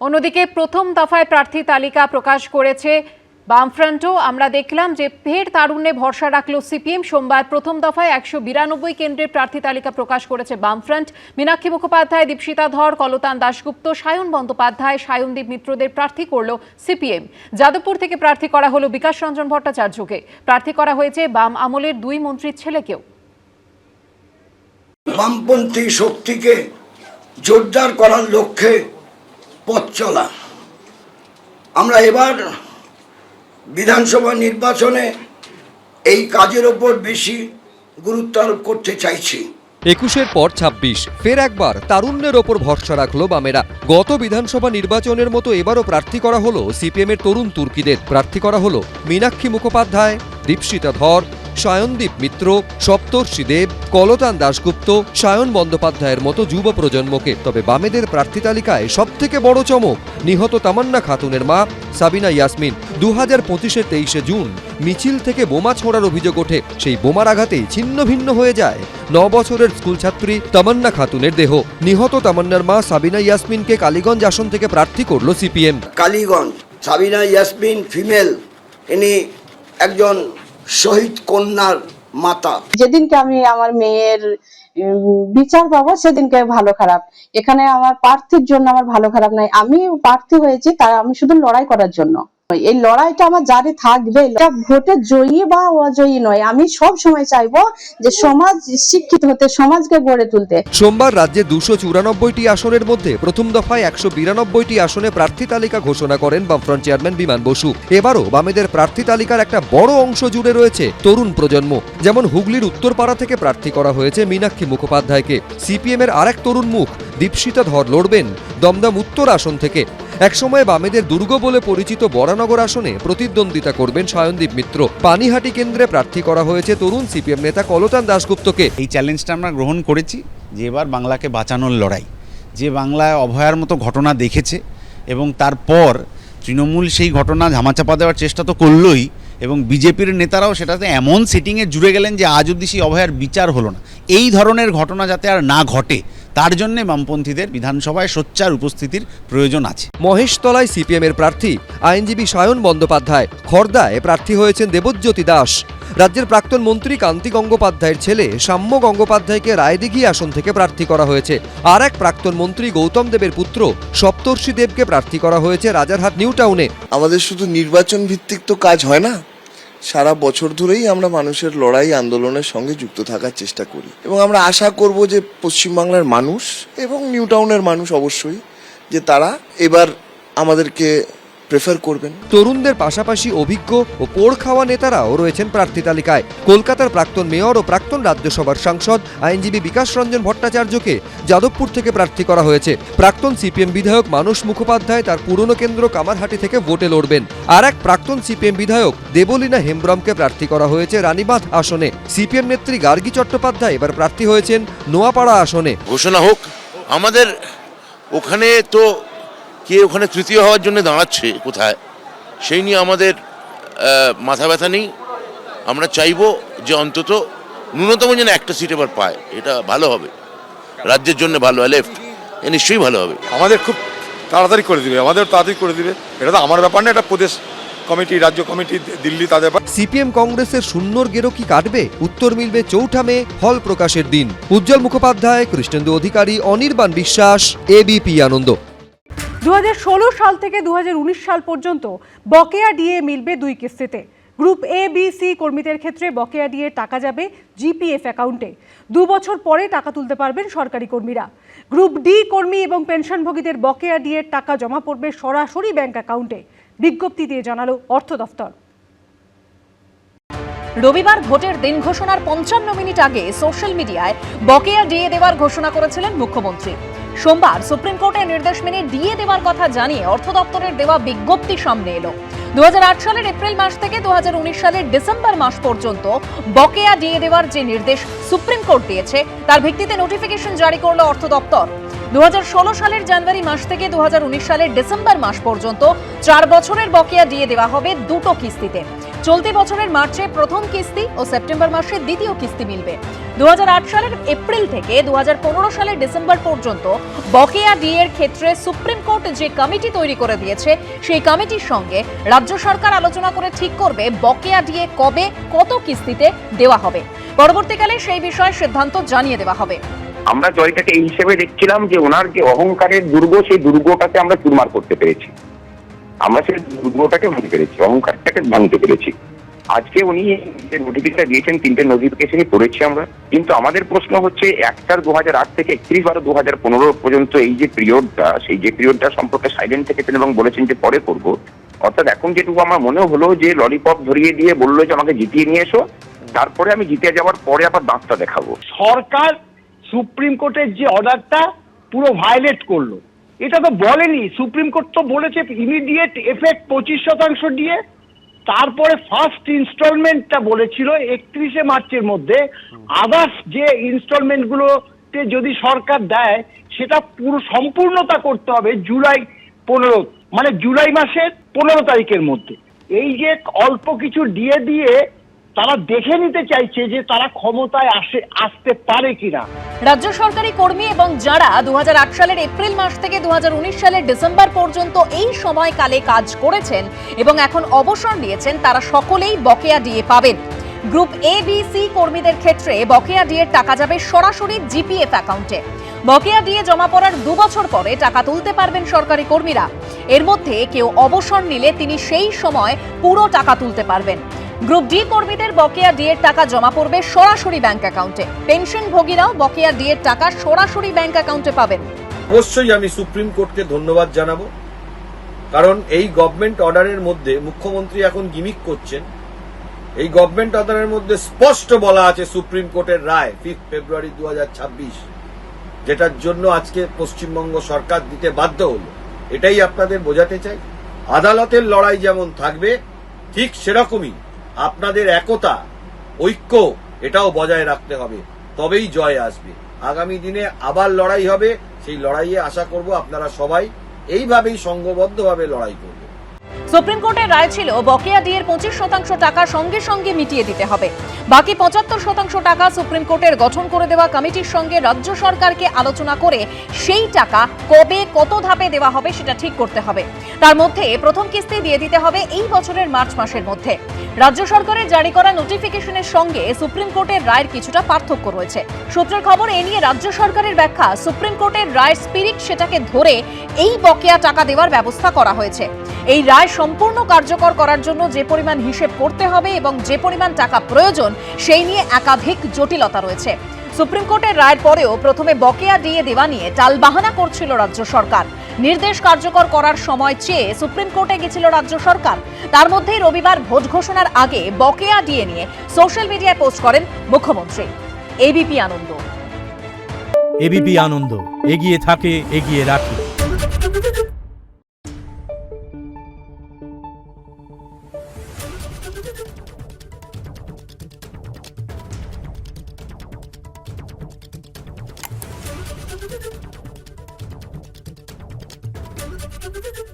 অন্যদিকে প্রথম দফায় প্রার্থী তালিকা প্রকাশ করেছে বামফ্রন্টও। আমরা দেখলাম যে ফের তারুণ্যে ভরসা রাখল সিপিএম। সোমবার প্রথম দফায় 192 কেন্দ্রের প্রার্থী তালিকা প্রকাশ করেছে বামফ্রন্ট। মীনাক্ষী মুখোপাধ্যায়, দীপশিতা ধর, কলতান দাশগুপ্ত, সায়ন বন্দ্যোপাধ্যায়, সায়নদীপ মিত্রদের প্রার্থী করল সিপিএম। যাদবপুর থেকে প্রার্থী করা হলো বিকাশ রঞ্জন ভট্টাচার্যকে। প্রার্থী করা হয়েছে বাম আমলের 2 মন্ত্রীর ছেলেকেও। বামপন্থী শক্তিকে জোরদার করার লক্ষ্যে পথ চলা। আমরা এবার বিধানসভা নির্বাচনে এই কাজের ওপর বেশি গুরুত্ব আরোপ করতে চাইছি। 21-এর পর 26, ফের একবার তারুণ্যের ওপর ভরসা রাখলো বামেরা। গত বিধানসভা নির্বাচনের মতো এবারও প্রার্থী করা হলো সিপিএমের তরুণ তুর্কিদের। প্রার্থী করা হলো মীনাক্ষী মুখোপাধ্যায়, দীপশিতা ধর, সায়নদীপ মিত্র, সপ্তর্ষি দেব, কলতান দাশগুপ্ত, সায়ন বন্দ্যোপাধ্যায়ের মতো যুব প্রজন্মকে। তবে বামেদের প্রার্থী তালিকায় সবথেকে বড় চমক নিহত তামান্না খাতুনের মা সাবিনা ইয়াসমিন। 2025-এর 23শে জুন মিছিল থেকে বোমা ছোঁড়ার অভিযোগ ওঠে। সেই বোমার আঘাতেই ছিন্ন ভিন্ন হয়ে যায় 9 বছরের স্কুল ছাত্রী তামান্না খাতুনের দেহ। নিহত তামান্নার মা সাবিনা ইয়াসমিনকে কালীগঞ্জ আসন থেকে প্রার্থী করল সিপিএম। কালীগঞ্জ সাবিনা ইয়াসমিন ফিমেল, ইনি একজন শহীদ কন্যার মাতা। যেদিনকে আমি আমার মেয়ের বিচার পাবো সেদিনকে ভালো খারাপ, এখানে আমার প্রার্থীর জন্য আমার ভালো খারাপ নাই। আমি প্রার্থী হয়েছি তাই আমি শুধু লড়াই করার জন্য। এই লড়াইটা আমার জারি থাকবে। এটা ভোটে জয়ী বা অজয়ী নয়, আমি সব সময় চাইবো যে সমাজ শিক্ষিত হতে, সমাজকে গড়ে তুলতে। সোমবার রাজ্যে 294টি আসনের মধ্যে প্রথম দফায় 192টি আসনে প্রার্থী তালিকা ঘোষণা করেন বামফ্রন্ট চেয়ারম্যান বিমান বসু। এবারও বামেদের প্রার্থী তালিকার একটা বড় অংশ জুড়ে রয়েছে তরুণ প্রজন্ম। যেমন হুগলির উত্তরপাড়া থেকে প্রার্থী করা হয়েছে মীনাক্ষী মুখোপাধ্যায়কে। সিপিএমের আরেক তরুণ মুখ দীপশিতা ধর লড়বেন দমদম উত্তর আসন থেকে। একসময় বামেদের দুর্গ বলে পরিচিত বরানগর আসনে প্রতিদ্বন্দ্বিতা করবেন সায়নদীপ মিত্র। পানিহাটি কেন্দ্রে প্রার্থী করা হয়েছে তরুণ সিপিএম নেতা কলতান দাশগুপ্তকে। এই চ্যালেঞ্জটা আমরা গ্রহণ করেছি যে এবার বাংলাকে বাঁচানোর লড়াই, যে বাংলায় অভয়ার মতো ঘটনা দেখেছে এবং তারপর তৃণমূল সেই ঘটনা ধামাচাপা দেওয়ার চেষ্টা তো করলোই, এবং বিজেপির নেতারাও সেটাতে এমন সেটিংয়ে জুড়ে গেলেন যে আজ অবধি সেই অভয়ার বিচার হলো না। এই ধরনের ঘটনা যাতে আর না ঘটে তার জন্য বামপন্থীদের বিধানসভায় সোচ্চার উপস্থিতির প্রয়োজন আছে। মহেশতলায় সিপিএমের প্রার্থী আইনজীবী সায়ন বন্দ্যোপাধ্যায়। খড়দায় প্রার্থী হয়েছেন দেবজ্যোতি দাস। রাজ্যের প্রাক্তন মন্ত্রী কান্তি গঙ্গোপাধ্যায়ের ছেলে সাম্য গঙ্গোপাধ্যায়কে রায়দিঘি আসন থেকে প্রার্থী করা হয়েছে। আর এক প্রাক্তন মন্ত্রী গৌতম দেবের পুত্র সপ্তর্ষি দেবকে প্রার্থী করা হয়েছে রাজারহাট নিউ টাউনে। আমাদের শুধু নির্বাচন ভিত্তিক তো কাজ হয় না, সারা বছর ধরেই আমরা মানুষের লড়াই আন্দোলনের সঙ্গে যুক্ত থাকার চেষ্টা করি এবং আমরা আশা করব যে পশ্চিমবাংলার মানুষ এবং নিউ টাউনের মানুষ অবশ্যই যে তারা এবার আমাদেরকে প্রেফার করবেন। তরুণদের পাশাপাশি অভিজ্ঞ ও পোড় খাওয়া নেতারাও রয়েছেন প্রার্থী তালিকায়। কলকাতার প্রাক্তন মেয়র ও প্রাক্তন রাজ্যসভার সাংসদ আইনজীবী বিকাশ রঞ্জন ভট্টাচার্যকে যাদবপুর থেকে প্রার্থী করা হয়েছে। প্রাক্তন সিপিএম বিধায়ক মানস মুখোপাধ্যায় তার পুরনো কেন্দ্র কামারহাটি থেকে ভোটে লড়বেন। আর এক প্রাক্তন সিপিএম বিধায়ক দেবলীনা হেমব্রমকে প্রার্থী করা হয়েছে রানীবাঁধ আসনে। সিপিএম নেত্রী গার্গী চট্টোপাধ্যায় এবার প্রার্থী হয়েছেন নোয়াপাড়া আসনে। ঘোষণা হোক, আমাদের ওখানে তো কে ওখানে তৃতীয় হওয়ার জন্য দাঁড়াচ্ছে কোথায় সেই নিয়ে আমাদের মাথা ব্যথা নেই। আমরা চাইবো যে অন্তত ন্যূনতম যেন একটা সিট এবার পায়, এটা ভালো হবে, রাজ্যের জন্য ভালো, লেফট নিশ্চয়ই ভালো হবে। আমাদের খুব তাড়াতাড়ি করে দিবে, আমাদের তাড়াতাড়ি করে দিবে, এটা তো আমার ব্যাপার না, এটা প্রদেশ কমিটি, রাজ্য কমিটি, দিল্লি তাদের ব্যাপার। সিপিএম কংগ্রেসের শূন্যর গেরো কি কাটবে? উত্তর মিলবে 4 মে ফল প্রকাশের দিন। উজ্জ্বল মুখোপাধ্যায়, কৃষ্ণেন্দু অধিকারী, অনির্বাণ বিশ্বাস, এবিপি আনন্দ। 2016 সাল থেকে 2019 সাল পর্যন্ত বকেয়া ডিএ মিলবে 2 কিস্তিতে। গ্রুপ এ বি সি কর্মীদের ক্ষেত্রে বকেয়া ডিএ টাকা যাবে জিপিএফ অ্যাকাউন্টে। 2 বছর পরে টাকা তুলতে পারবেন সরকারি কর্মীরা। গ্রুপ ডি কর্মী এবং পেনশনভোগীদের বকেয়া ডিএর টাকা জমা পড়বে সরাসরি ব্যাংক অ্যাকাউন্টে। বিজ্ঞপ্তি দিয়ে জানালো অর্থ দফতর। রবিবার ভোটের দিন ঘোষণার 55 মিনিট আগে সোশ্যাল মিডিয়ায় বকেয়া ডিএ দেওয়ার ঘোষণা করেছিলেন মুখ্যমন্ত্রী। সোমবার সুপ্রিম কোর্টের নির্দেশ মেনে ডিএ দেওয়ার কথা জানিয়ে অর্থ দপ্তরের দেওয়া বিজ্ঞপ্তি সামনে এলো। 2008 সালের এপ্রিল মাস থেকে 2019 সালের ডিসেম্বর মাস পর্যন্ত বকেয়া ডিএ দেওয়ার যে নির্দেশ সুপ্রিম কোর্ট দিয়েছে তার ভিত্তিতে নোটিফিকেশন জারি করলো অর্থ দপ্তর। 2016 সালের জানুয়ারি মাস থেকে 2019 সালের ডিসেম্বর মাস পর্যন্ত 4 বছরের বকেয়া ডিএ দেওয়া হবে 2টো কিস্তিতে। চলতি বছরের মার্চে প্রথম কিস্তি ও সেপ্টেম্বর মাসে দ্বিতীয় কিস্তি মিলবে। 2008 সালের এপ্রিল থেকে 2015 সালের ডিসেম্বর পর্যন্ত বকেয়া ডিএর ক্ষেত্রে সুপ্রিম কোর্ট যে কমিটি তৈরি করে দিয়েছে, সেই কমিটির সঙ্গে রাজ্য সরকার আলোচনা করে ঠিক করবে বকেয়া ডিএ কবে কত কিস্তিতে দেওয়া হবে। পরবর্তীকালে সেই বিষয়ে সিদ্ধান্ত জানিয়ে দেওয়া হবে। আমরা জয়টাকে এই হিসেবে দেখছিলাম যে ওনার যে অহংকারের দুর্গ, সেই দুর্গটাকে আমরা চুরমার করতে পেরেছি, আমরা সেই দুর্গটাকে ভাঙতে পেরেছি, অহংকারটাকে ভাঙতে পেরেছি। আজকে উনি যে নোটিফিকেশন দিয়েছেন, 3টে নোটিফিকেশনই পড়েছি আমরা, কিন্তু আমাদের প্রশ্ন হচ্ছে 1/4/2008 থেকে 31/12/2015 পর্যন্ত এই যে পিরিয়ডটা, সেই যে পিরিয়ডটা সম্পর্কে সাইলেন্ট থেকেছেন এবং বলেছেন যে পরে করব। অর্থাৎ এখন যেটুকু আমার মনে হলো যে ললিপপ ধরিয়ে দিয়ে বললো যে আমাকে জিতিয়ে নিয়ে এসো, তারপরে আমি জিতে যাওয়ার পরে আবার দাঁতটা দেখাবো। সরকার সুপ্রিম কোর্টের যে অর্ডারটা পুরো ভায়োলেট করলো, এটা তো বলেনি। সুপ্রিম কোর্ট তো বলেছে ইমিডিয়েট এফেক্ট 25% দিয়ে, তারপরে ফার্স্ট ইনস্টলমেন্টটা বলেছিল 31শে মার্চের মধ্যে। আদার্স যে ইনস্টলমেন্টগুলোতে যদি সরকার দেয় সেটা পুরো সম্পূর্ণতা করতে হবে জুলাই 15, মানে জুলাই মাসের 15 তারিখের মধ্যে। এই যে অল্প কিছু দিয়ে তারা দেখে নিতে চাইছে যে তারা ক্ষমতায় আসতে পারে কিনা। রাজ্য সরকারি কর্মী এবং যারা 2008 সালের এপ্রিল মাস থেকে 2019 সালের ডিসেম্বর পর্যন্ত এই সময়কালে কাজ করেছেন এবং এখন অবসর নিয়েছেন, তারা সকলেই বকেয়া ডিএ পাবেন। গ্রুপ এ বি সি কর্মীদের ক্ষেত্রে বকেয়া ডিএর টাকা যাবে সরাসরি জিপিএফ অ্যাকাউন্টে। বকেয়া ডিএ জমা পড়ার 2 বছর পরে টাকা তুলতে পারবেন সরকারি কর্মীরা। এর মধ্যে কেউ অবসর নিলে তিনি সেই সময় পুরো টাকা তুলতে পারবেন। গ্রুপ ডি কর্মীদের বকেয়া ডিএর টাকা জমা পড়বে সরাসরি ব্যাংক অ্যাকাউন্টে। পেনশনভোগীরাও বকেয়া ডিএর টাকা সরাসরি ব্যাংক অ্যাকাউন্টে পাবেন। অবশ্যই আমি সুপ্রিম কোর্টকে ধন্যবাদ জানাবো, কারণ এই গভর্নমেন্ট অর্ডারের মধ্যে মুখ্যমন্ত্রী এখন গিমিক করছেন। এই গভর্নমেন্ট অর্ডারের মধ্যে স্পষ্ট বলা আছে সুপ্রিম কোর্টের রায় 5 ফেব্রুয়ারি 2026, যেটার জন্য আজকে পশ্চিমবঙ্গ সরকার দিতে বাধ্য হলো। এটাই আপনাদের বোঝাতে চাই, আদালতের লড়াই যেমন থাকবে ঠিক সেরকমই আপনাদের একতা, ঐক্য এটাও বজায় রাখতে হবে, তবেই জয় আসবে। আগামী দিনে আবার লড়াই হবে, সেই লড়াইয়ে আশা করব আপনারা সবাই এইভাবেই সংঘবদ্ধভাবে লড়াই করবেন। সুপ্রিম কোর্টের রায় ছিল বকেয়া ডিএর 25% টাকা সঙ্গে সঙ্গে মিটিয়ে দিতে হবে। বাকি 75% টাকা সুপ্রিম কোর্টের গঠন করে দেওয়া কমিটির সঙ্গে রাজ্য সরকারকে আলোচনা করে সেই টাকা কবে কত ধাপে দেওয়া হবে সেটা ঠিক করতে হবে। তার মধ্যে প্রথম কিস্তি দিয়ে দিতে হবে এই বছরের মার্চ মাসের মধ্যে। রাজ্য সরকারের জারি করা নোটিফিকেশনের সঙ্গে সুপ্রিম কোর্টের রায়ের কিছুটা পার্থক্য রয়েছে। সূত্রের খবর, এ নিয়ে রাজ্য সরকারের ব্যাখ্যা, সুপ্রিম কোর্টের রায়ের স্পিরিট সেটাকে ধরে এই বকেয়া টাকা দেওয়ার ব্যবস্থা করা হয়েছে। এই রায় সম্পূর্ণ কার্যকর করার জন্য যে পরিমাণ হিসেব করতে হবে এবং যে পরিমাণ টাকা প্রয়োজন সেই নিয়ে একাধিক জটিলতা রয়েছে। সুপ্রিম কোর্টের রায়ের পরেও প্রথমে বকেয়া ডিএ দেওয়া নিয়ে টালবাহানা করছিল রাজ্য সরকার। নির্দেশ কার্যকর করার সময় চেয়ে সুপ্রিম কোর্টে গেছিল রাজ্য সরকার। তার মধ্যেই রবিবার ভোট ঘোষণার আগে বকেয়া ডিএ নিয়ে সোশ্যাল মিডিয়ায় পোস্ট করেন মুখ্যমন্ত্রী। এবিপি আনন্দ। এবিপি আনন্দ, এগিয়ে থাকে, এগিয়ে রাখে। Thank you.